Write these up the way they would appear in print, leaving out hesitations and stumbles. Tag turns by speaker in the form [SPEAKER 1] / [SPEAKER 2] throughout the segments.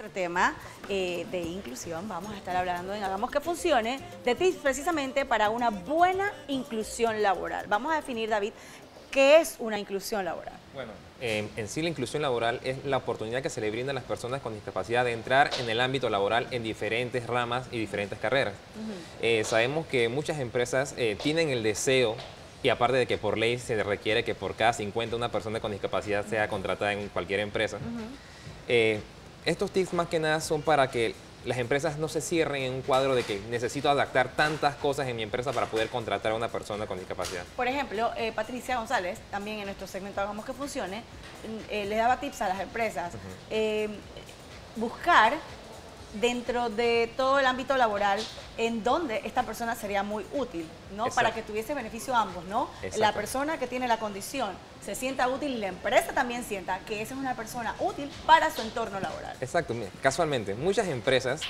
[SPEAKER 1] nuestro tema de inclusión. Vamos a estar hablando en Hagamos que Funcione, de tips precisamente para una buena inclusión laboral. Vamos a definir, David, ¿qué es una inclusión laboral?
[SPEAKER 2] Bueno, en sí la inclusión laboral es la oportunidad que se le brinda a las personas con discapacidad de entrar en el ámbito laboral en diferentes ramas y diferentes carreras. Sabemos que muchas empresas tienen el deseo, y aparte de que por ley se requiere que por cada 50 una persona con discapacidad sea contratada en cualquier empresa, estos tips más que nada son para que las empresas no se cierren en un cuadro de que necesito adaptar tantas cosas en mi empresa para poder contratar a una persona con discapacidad.
[SPEAKER 1] Por ejemplo, Patricia González, también en nuestro segmento Hagamos que Funcione, le daba tips a las empresas. Buscar dentro de todo el ámbito laboral en donde esta persona sería muy útil, ¿no? Para que tuviese beneficio a ambos, ¿no? La persona que tiene la condición se sienta útil y la empresa también sienta que esa es una persona útil para su entorno laboral.
[SPEAKER 2] Exacto. Mira, casualmente, muchas empresas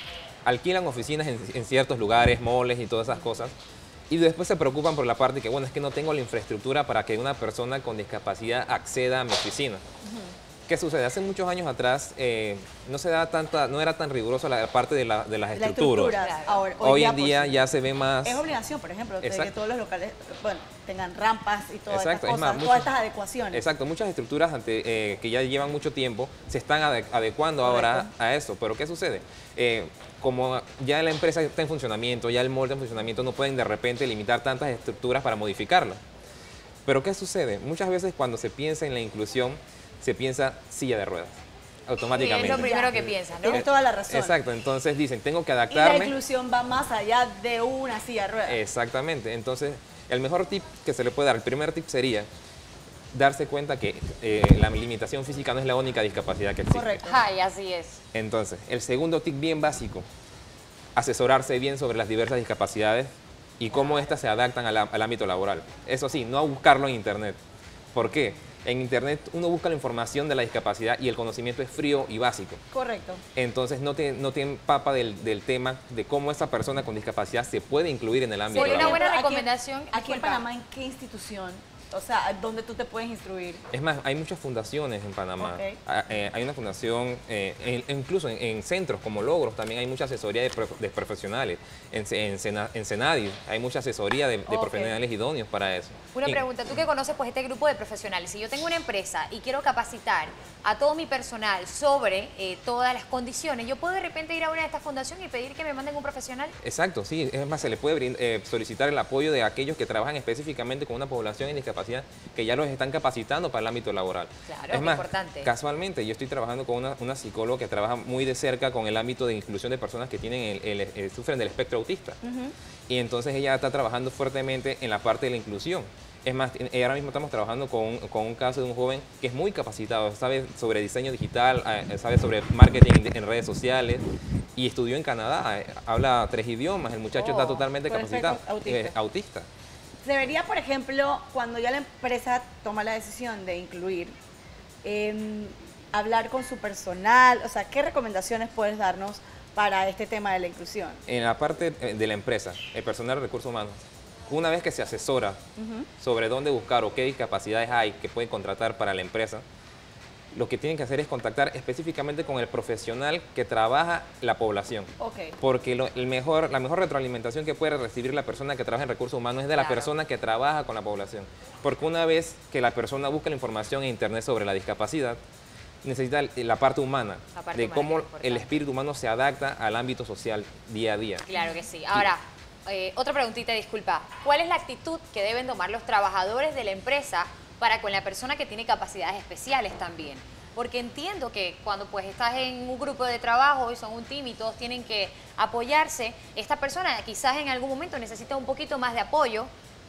[SPEAKER 2] alquilan oficinas en ciertos lugares, moles y todas esas cosas, y después se preocupan por la parte que, bueno, es que no tengo la infraestructura para que una persona con discapacidad acceda a mi oficina. ¿Qué sucede? Hace muchos años atrás no era tan riguroso la parte de las estructuras.
[SPEAKER 1] Ahora,
[SPEAKER 2] hoy en día ya se ve más...
[SPEAKER 1] Es obligación, por ejemplo, de que todos los locales tengan rampas y todas
[SPEAKER 2] Exacto,
[SPEAKER 1] estas cosas, todas estas adecuaciones.
[SPEAKER 2] Exacto, muchas estructuras que ya llevan mucho tiempo se están adecuando ahora a eso. Pero ¿qué sucede? Como ya la empresa está en funcionamiento, ya el molde en funcionamiento, no pueden de repente limitar tantas estructuras para modificarla. Pero ¿qué sucede? Muchas veces cuando se piensa en la inclusión, se piensa silla de ruedas, automáticamente.
[SPEAKER 3] Sí, es lo primero que piensas, ¿no?
[SPEAKER 1] Tienes toda la razón.
[SPEAKER 2] Exacto, entonces dicen, tengo que adaptarme.
[SPEAKER 1] Y la inclusión va más allá de una silla de ruedas.
[SPEAKER 2] Exactamente, entonces el mejor tip que se le puede dar, el primer tip sería darse cuenta que la limitación física no es la única discapacidad que existe.
[SPEAKER 1] Correcto.
[SPEAKER 3] Ay, así es.
[SPEAKER 2] Entonces, el segundo tip bien básico, asesorarse bien sobre las diversas discapacidades y cómo éstas se adaptan al ámbito laboral. Eso sí, no buscarlo en internet. ¿Por qué? En internet uno busca la información de la discapacidad y el conocimiento es frío y básico.
[SPEAKER 1] Correcto.
[SPEAKER 2] Entonces no te empapa del tema de cómo esa persona con discapacidad se puede incluir en el ámbito
[SPEAKER 3] Sí,
[SPEAKER 2] laboral.
[SPEAKER 3] una buena recomendación.
[SPEAKER 1] Aquí en Panamá, ¿en qué institución? O sea, ¿dónde tú te puedes instruir?
[SPEAKER 2] Es más, hay muchas fundaciones en Panamá. Hay una fundación, incluso en centros como Logros, también hay mucha asesoría de profesionales. En Senadi hay mucha asesoría de profesionales idóneos para eso.
[SPEAKER 3] Una pregunta, tú que conoces pues este grupo de profesionales, si yo tengo una empresa y quiero capacitar a todo mi personal sobre todas las condiciones, ¿yo puedo de repente ir a una de estas fundaciones y pedir que me manden un profesional?
[SPEAKER 2] Exacto, sí. Es más, se le puede solicitar el apoyo de aquellos que trabajan específicamente con una población en discapacidad, que ya los están capacitando para el ámbito laboral.
[SPEAKER 3] Claro,
[SPEAKER 2] es más,
[SPEAKER 3] importante.
[SPEAKER 2] Casualmente, yo estoy trabajando con una psicóloga que trabaja muy de cerca con el ámbito de inclusión de personas que tienen sufren del espectro autista. Y entonces ella está trabajando fuertemente en la parte de la inclusión. Es más, ahora mismo estamos trabajando con un caso de un joven que es muy capacitado, sabe sobre diseño digital, sabe sobre marketing en redes sociales y estudió en Canadá, habla 3 idiomas, el muchacho está totalmente capacitado, autista.
[SPEAKER 1] Debería, por ejemplo, cuando ya la empresa toma la decisión de incluir, hablar con su personal, o sea, ¿qué recomendaciones puedes darnos para este tema de la inclusión?
[SPEAKER 2] En la parte de la empresa, el personal de recursos humanos, una vez que se asesora sobre dónde buscar o qué discapacidades hay que pueden contratar para la empresa, lo que tienen que hacer es contactar específicamente con el profesional que trabaja la población. Porque la mejor retroalimentación que puede recibir la persona que trabaja en recursos humanos es de la persona que trabaja con la población. Porque una vez que la persona busca la información en internet sobre la discapacidad, necesita la parte humana, de cómo el espíritu humano se adapta al ámbito social día a día.
[SPEAKER 3] Claro que sí. Ahora, otra preguntita, disculpa. ¿Cuál es la actitud que deben tomar los trabajadores de la empresa para con la persona que tiene capacidades especiales también? Porque entiendo que cuando pues estás en un grupo de trabajo y son un team y todos tienen que apoyarse, esta persona quizás en algún momento necesita un poquito más de apoyo,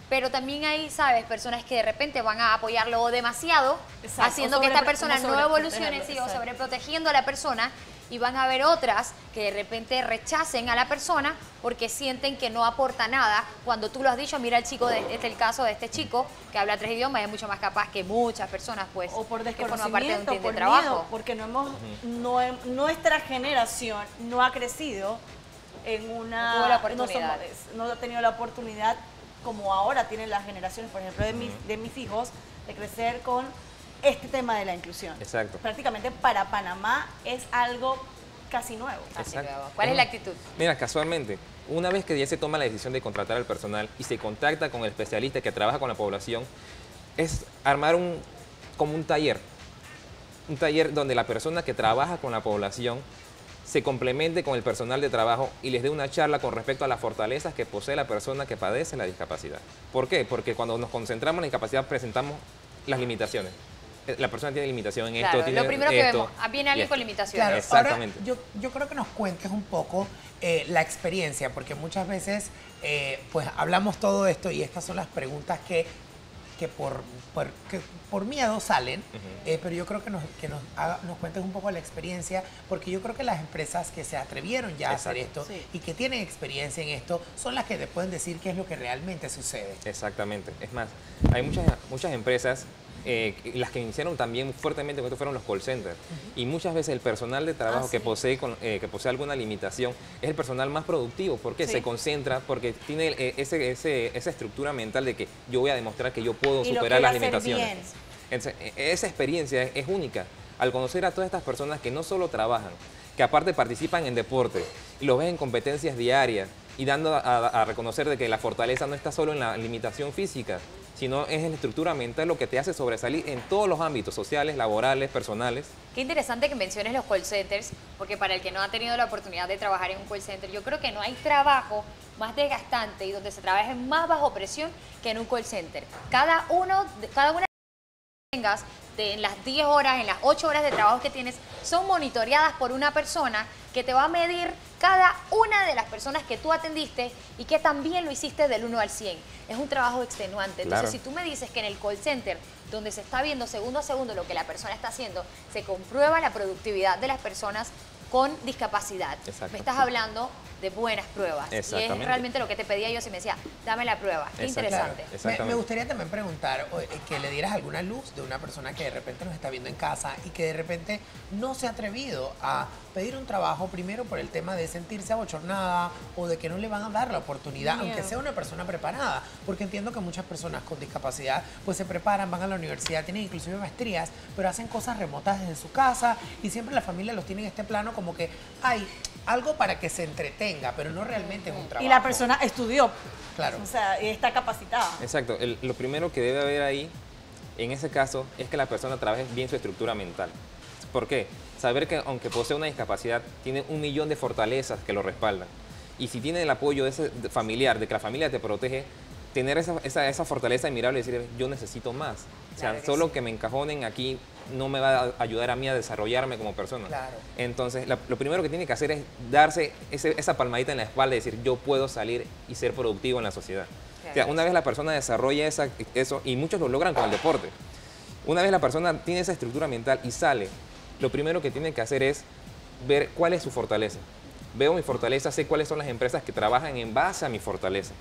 [SPEAKER 3] pero también hay, ¿sabes?, personas que de repente van a apoyarlo demasiado, haciendo que esta persona no evolucione, o sobreprotegiendo a la persona, y van a haber otras que de repente rechacen a la persona porque sienten que no aporta nada. Cuando tú lo has dicho, mira el chico, este es el caso de este chico que habla 3 idiomas y es mucho más capaz que muchas personas, pues,
[SPEAKER 1] o por desconocimiento,
[SPEAKER 3] parte de un team
[SPEAKER 1] por
[SPEAKER 3] de trabajo.
[SPEAKER 1] miedo, porque nuestra generación no ha crecido en una... no ha tenido la oportunidad como ahora tienen las generaciones, por ejemplo, de mis hijos, de crecer con este tema de la inclusión.
[SPEAKER 2] Exacto.
[SPEAKER 1] Prácticamente para Panamá es algo casi nuevo.
[SPEAKER 3] Casi nuevo. ¿Cuál es la actitud?
[SPEAKER 2] Mira, casualmente, una vez que ya se toma la decisión de contratar al personal y se contacta con el especialista que trabaja con la población, es armar como un taller donde la persona que trabaja con la población se complemente con el personal de trabajo y les dé una charla con respecto a las fortalezas que posee la persona que padece la discapacidad. ¿Por qué? Porque cuando nos concentramos en la discapacidad presentamos las limitaciones. La persona tiene limitación en esto, tiene
[SPEAKER 3] lo primero que vemos, viene alguien con limitaciones.
[SPEAKER 4] Claro,
[SPEAKER 2] exactamente.
[SPEAKER 4] Ahora, yo creo que nos cuentes un poco la experiencia, porque muchas veces pues hablamos todo esto y estas son las preguntas que por miedo salen, pero yo creo que nos cuentes un poco la experiencia, porque yo creo que las empresas que se atrevieron ya a hacer esto y que tienen experiencia en esto son las que te pueden decir qué es lo que realmente sucede.
[SPEAKER 2] Exactamente. Es más, hay muchas empresas, las que iniciaron también fuertemente con esto fueron los call centers. Y muchas veces el personal de trabajo que posee alguna limitación es el personal más productivo, porque se concentra, porque tiene esa estructura mental de que yo voy a demostrar que yo puedo superar las limitaciones. Entonces, esa experiencia es única. Al conocer a todas estas personas que no solo trabajan, que aparte participan en deporte y los ven en competencias diarias y dando a reconocer de que la fortaleza no está solo en la limitación física, sino es en la estructura mental lo que te hace sobresalir en todos los ámbitos sociales, laborales, personales.
[SPEAKER 3] Qué interesante que menciones los call centers, porque para el que no ha tenido la oportunidad de trabajar en un call center, yo creo que no hay trabajo más desgastante y donde se trabaje más bajo presión que en un call center. Cada una tengas en las 10 horas, en las 8 horas de trabajo que tienes, son monitoreadas por una persona que te va a medir cada una de las personas que tú atendiste y que también lo hiciste del 1 al 100. Es un trabajo extenuante. Entonces, si tú me dices que en el call center, donde se está viendo segundo a segundo lo que la persona está haciendo, se comprueba la productividad de las personas con discapacidad. Me estás hablando de buenas pruebas. Y es realmente lo que te pedía yo si me decía, dame la prueba. Qué interesante.
[SPEAKER 4] Me gustaría también preguntar que le dieras alguna luz de una persona que de repente nos está viendo en casa y que de repente no se ha atrevido a pedir un trabajo, primero por el tema de sentirse abochornada o de que no le van a dar la oportunidad, aunque sea una persona preparada. Porque entiendo que muchas personas con discapacidad pues se preparan, van a la universidad, tienen inclusive maestrías, pero hacen cosas remotas desde su casa y siempre la familia los tiene en este plano como que hay algo para que se entretenga, pero no realmente es un trabajo.
[SPEAKER 1] Y la persona estudió.
[SPEAKER 4] Claro.
[SPEAKER 1] O sea, está capacitada.
[SPEAKER 2] Exacto. Lo primero que debe haber ahí, en ese caso, es que la persona trabaje bien su estructura mental. ¿Por qué? Saber que aunque posee una discapacidad, tiene 1.000.000 de fortalezas que lo respaldan. Y si tiene el apoyo de ese familiar, de que la familia te protege, tener esa fortaleza admirable y decir, yo necesito más. O sea, solo que me encajonen aquí no me va a ayudar a mí a desarrollarme como persona.
[SPEAKER 4] Claro.
[SPEAKER 2] Entonces, lo primero que tiene que hacer es darse esa palmadita en la espalda y decir, yo puedo salir y ser productivo en la sociedad. Claro. O sea, una vez la persona desarrolla eso, y muchos lo logran con el deporte, una vez la persona tiene esa estructura mental y sale, lo primero que tiene que hacer es ver cuál es su fortaleza. Veo mi fortaleza, sé cuáles son las empresas que trabajan en base a mi fortaleza.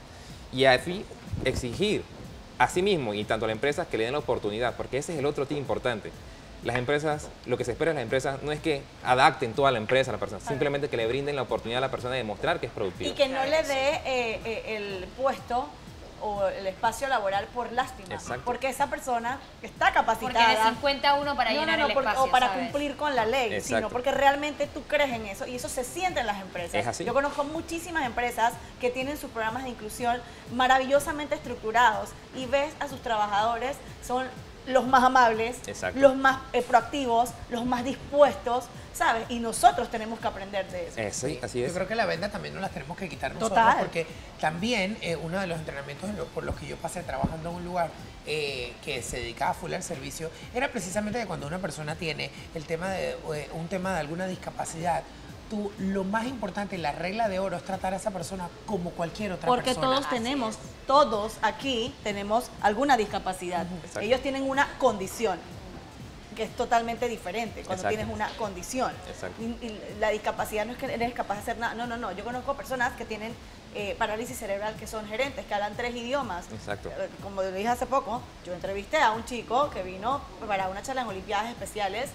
[SPEAKER 2] Y así exigir a sí mismo y tanto a las empresas que le den la oportunidad, porque ese es el otro tip importante. Las empresas, lo que se espera de las empresas no es que adapten toda la empresa a la persona, simplemente que le brinden la oportunidad a la persona de demostrar que es productiva.
[SPEAKER 1] Y que no le dé el puesto o el espacio laboral por lástima.
[SPEAKER 2] Exacto.
[SPEAKER 1] Porque esa persona está capacitada.
[SPEAKER 3] Porque necesita uno para llenar el espacio,
[SPEAKER 1] o para
[SPEAKER 3] ¿sabes?
[SPEAKER 1] cumplir con la ley,
[SPEAKER 2] Exacto.
[SPEAKER 1] sino porque realmente tú crees en eso y eso se siente en las empresas.
[SPEAKER 2] Es así.
[SPEAKER 1] Yo conozco muchísimas empresas que tienen sus programas de inclusión maravillosamente estructurados y ves a sus trabajadores, son los más amables,
[SPEAKER 2] Exacto.
[SPEAKER 1] los más proactivos, los más dispuestos, ¿sabes? Y nosotros tenemos que aprender de eso.
[SPEAKER 2] Sí, así es.
[SPEAKER 4] Yo creo que la venda también nos la tenemos que quitar nosotros.
[SPEAKER 1] Total.
[SPEAKER 4] Porque también uno de los entrenamientos por los que yo pasé trabajando en un lugar que se dedicaba full al servicio era precisamente de cuando una persona tiene el tema de un tema de alguna discapacidad. Lo más importante, la regla de oro es tratar a esa persona como cualquier otra
[SPEAKER 1] Porque
[SPEAKER 4] persona.
[SPEAKER 1] todos aquí tenemos alguna discapacidad.
[SPEAKER 2] Exacto.
[SPEAKER 1] Ellos tienen una condición que es totalmente diferente cuando
[SPEAKER 2] Exacto.
[SPEAKER 1] tienes una condición.
[SPEAKER 2] Exacto.
[SPEAKER 1] Y la discapacidad no es que eres capaz de hacer nada. No. Yo conozco personas que tienen parálisis cerebral, que son gerentes, que hablan 3 idiomas.
[SPEAKER 2] Exacto.
[SPEAKER 1] Como lo dije hace poco, yo entrevisté a un chico que vino para una charla en Olimpiadas Especiales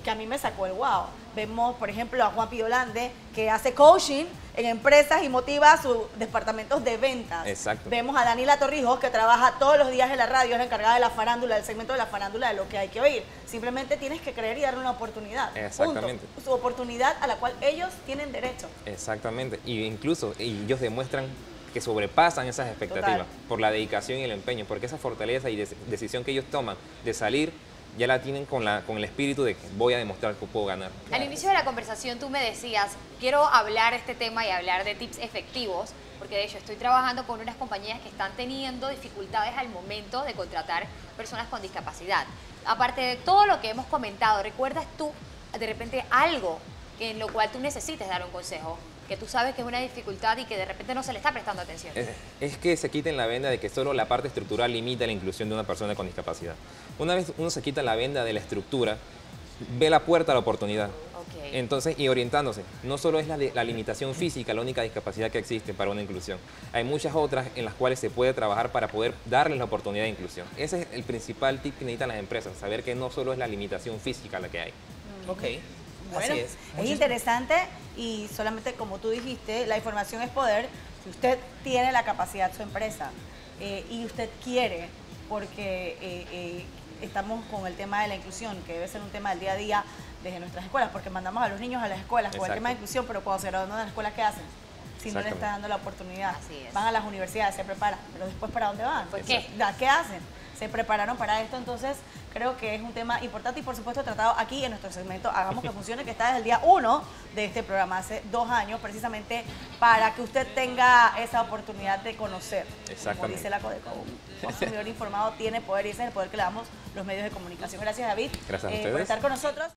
[SPEAKER 1] que a mí me sacó el wow. Vemos, por ejemplo, a Juan Pidolande, que hace coaching en empresas y motiva a sus departamentos de ventas.
[SPEAKER 2] Exacto.
[SPEAKER 1] Vemos a Daniela Torrijos, que trabaja todos los días en la radio, es la encargada de la farándula, del segmento de la farándula, de lo que hay que oír. Simplemente tienes que creer y darle una oportunidad.
[SPEAKER 2] Exactamente.
[SPEAKER 1] Punto. Su oportunidad a la cual ellos tienen derecho.
[SPEAKER 2] Exactamente. Y incluso ellos demuestran que sobrepasan esas expectativas. Total. Por la dedicación y el empeño, porque esa fortaleza y decisión que ellos toman de salir, ya la tienen con el espíritu de que voy a demostrar que puedo ganar.
[SPEAKER 3] Al inicio de la conversación tú me decías, quiero hablar de este tema y hablar de tips efectivos, porque de hecho estoy trabajando con unas compañías que están teniendo dificultades al momento de contratar personas con discapacidad. Aparte de todo lo que hemos comentado, ¿recuerdas tú de repente algo en lo cual tú necesites dar un consejo? Que tú sabes que es una dificultad y que de repente no se le está prestando atención.
[SPEAKER 2] Es que se quiten la venda de que solo la parte estructural limita la inclusión de una persona con discapacidad. Una vez uno se quita la venda de la estructura, ve la puerta a la oportunidad.
[SPEAKER 3] Okay.
[SPEAKER 2] Entonces, y orientándose. No solo es la limitación física la única discapacidad que existe para una inclusión. Hay muchas otras en las cuales se puede trabajar para poder darles la oportunidad de inclusión. Ese es el principal tip que necesitan las empresas, saber que no solo es la limitación física la que hay.
[SPEAKER 4] Ok.
[SPEAKER 1] Bueno, es interesante y solamente como tú dijiste, la información es poder. Si usted tiene la capacidad de su empresa y usted quiere, porque estamos con el tema de la inclusión, que debe ser un tema del día a día desde nuestras escuelas, porque mandamos a los niños a las escuelas con el tema de inclusión, pero cuando se gradúan de las escuelas, ¿qué hacen? Si no le está dando la oportunidad.
[SPEAKER 3] Así es.
[SPEAKER 1] Van a las universidades, se preparan, pero después ¿para dónde van?
[SPEAKER 3] ¿Por qué?
[SPEAKER 1] ¿Qué hacen? Se prepararon para esto, entonces creo que es un tema importante y por supuesto tratado aquí en nuestro segmento Hagamos que Funcione, que está desde el día 1 de este programa, hace 2 años, precisamente para que usted tenga esa oportunidad de conocer. Como dice la Codeco, un consumidor informado tiene poder y ese es el poder que le damos los medios de comunicación. Gracias, David,
[SPEAKER 2] Gracias a ustedes
[SPEAKER 1] por estar con nosotros.